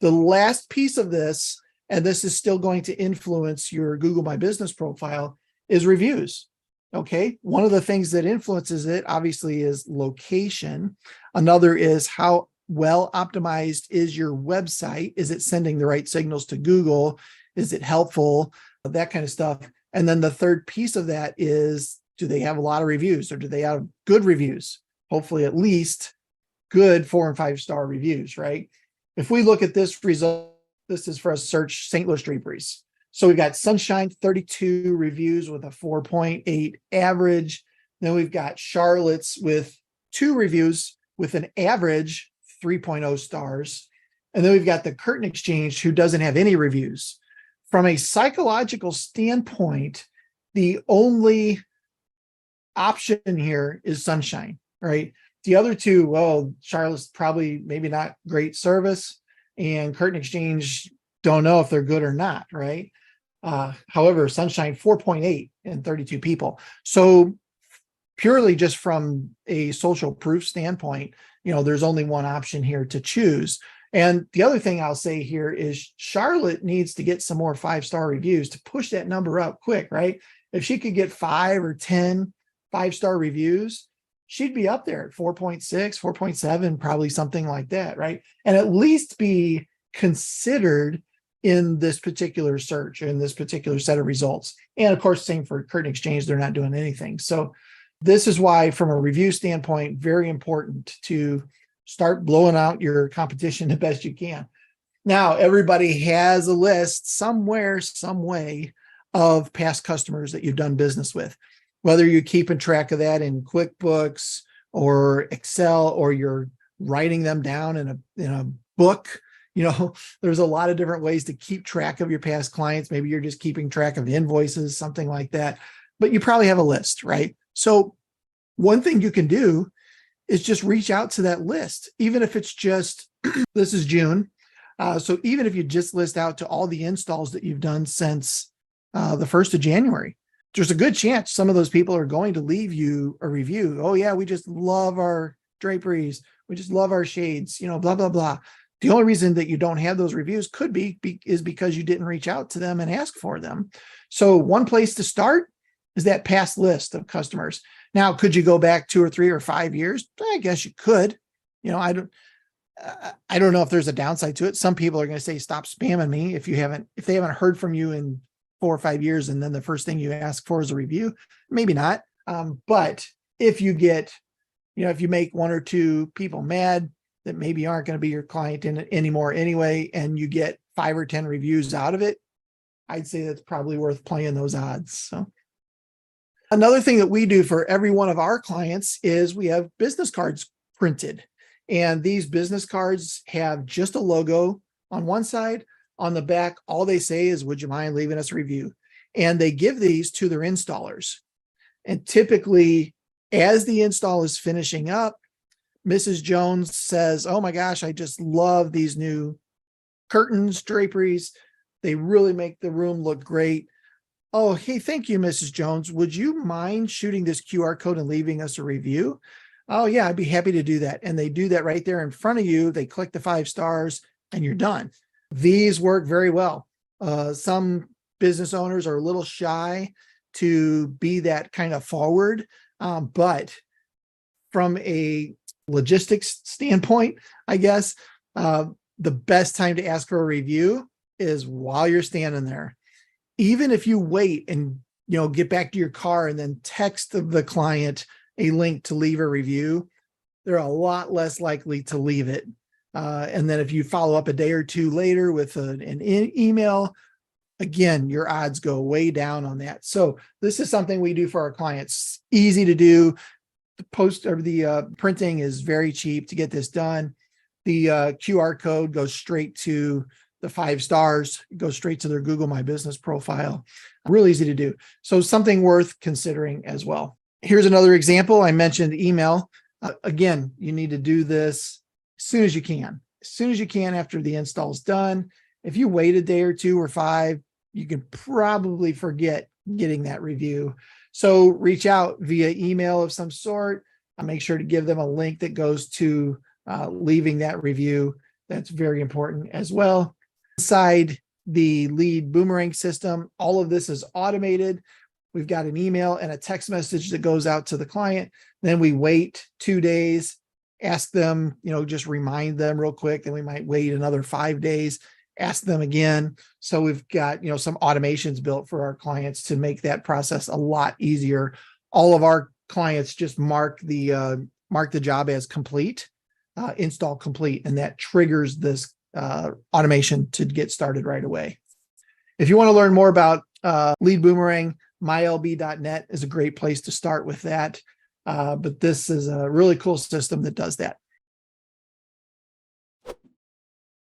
The last piece of this, and this is still going to influence your Google My Business profile, is reviews. Okay. One of the things that influences it obviously is location. Another is how well optimized is your website? Is it sending the right signals to Google? Is it helpful? That kind of stuff. And then the third piece of that is, do they have a lot of reviews, or do they have good reviews? Hopefully at least good 4 and 5 star reviews, right? If we look at this result, this is for a search St. Louis draperies. So we've got Sunshine, 32 reviews with a 4.8 average. Then we've got Charlotte's with 2 reviews with an average 3.0 stars. And then we've got the Curtain Exchange, who doesn't have any reviews. From a psychological standpoint, the only option here is Sunshine, right? The other two, well, Charlotte's probably maybe not great service, and Curtain Exchange, don't know if they're good or not, right? However, Sunshine 4.8 and 32 people. So purely just from a social proof standpoint, there's only one option here to choose. And the other thing I'll say here is Charlotte needs to get some more 5-star reviews to push that number up quick, right? If she could get 5 or 10 5-star reviews, she'd be up there at 4.6, 4.7, probably something like that, right? And at least be considered in this particular search, in this particular set of results. And of course, same for Curtain Exchange, they're not doing anything. So this is why, from a review standpoint, very important to start blowing out your competition the best you can. Now, everybody has a list somewhere, some way, of past customers that you've done business with. Whether you're keeping track of that in QuickBooks or Excel, or you're writing them down in a book, there's a lot of different ways to keep track of your past clients. Maybe you're just keeping track of invoices, something like that, but you probably have a list, right? So one thing you can do is just reach out to that list, even if it's just, this is June. So even if you just list out to all the installs that you've done since the 1st of January, there's a good chance some of those people are going to leave you a review. Oh yeah, we just love our draperies. We just love our shades, blah, blah, blah. The only reason that you don't have those reviews could is because you didn't reach out to them and ask for them. So one place to start is that past list of customers. Now, could you go back 2 or 3 or 5 years? I guess you could. I don't know if there's a downside to it. Some people are going to say, stop spamming me if they haven't heard from you in 4 or 5 years, and then the first thing you ask for is a review. Maybe not. But if you get, if you make 1 or 2 people mad that maybe aren't going to be your client anymore anyway, and you get 5 or 10 reviews out of it, I'd say that's probably worth playing those odds. So another thing that we do for every one of our clients is we have business cards printed. And these business cards have just a logo on one side. On the back, all they say is, would you mind leaving us a review? And they give these to their installers. And typically, as the install is finishing up, Mrs. Jones says, oh my gosh, I just love these new curtains, draperies. They really make the room look great. Oh, hey, thank you, Mrs. Jones. Would you mind shooting this QR code and leaving us a review? Oh yeah, I'd be happy to do that. And they do that right there in front of you. They click the 5 stars and you're done. These work very well. Some business owners are a little shy to be that kind of forward, but from a logistics standpoint, I guess, the best time to ask for a review is while you're standing there. Even if you wait and get back to your car and then text the client a link to leave a review, they're a lot less likely to leave it. And then if you follow up a day or 2 later with an email, again, your odds go way down on that. So this is something we do for our clients. Easy to do. The printing is very cheap to get this done. The QR code goes straight to the 5 stars, it goes straight to their Google My Business profile. Real easy to do. So something worth considering as well. Here's another example. I mentioned email. Again, you need to do this as soon as you can. As soon as you can after the install's done. If you wait a day or 2 or 5, you can probably forget getting that review. So reach out via email of some sort. Make sure to give them a link that goes to leaving that review. That's very important as well. Inside the lead boomerang system, all of this is automated. We've got an email and a text message that goes out to the client. Then we wait 2 days, ask them, just remind them real quick. Then we might wait another 5 days, ask them again. So we've got, some automations built for our clients to make that process a lot easier. All of our clients just mark the job as complete, install complete, and that triggers this automation to get started right away. If you want to learn more about lead boomerang, mylb.net is a great place to start with that. But this is a really cool system that does that.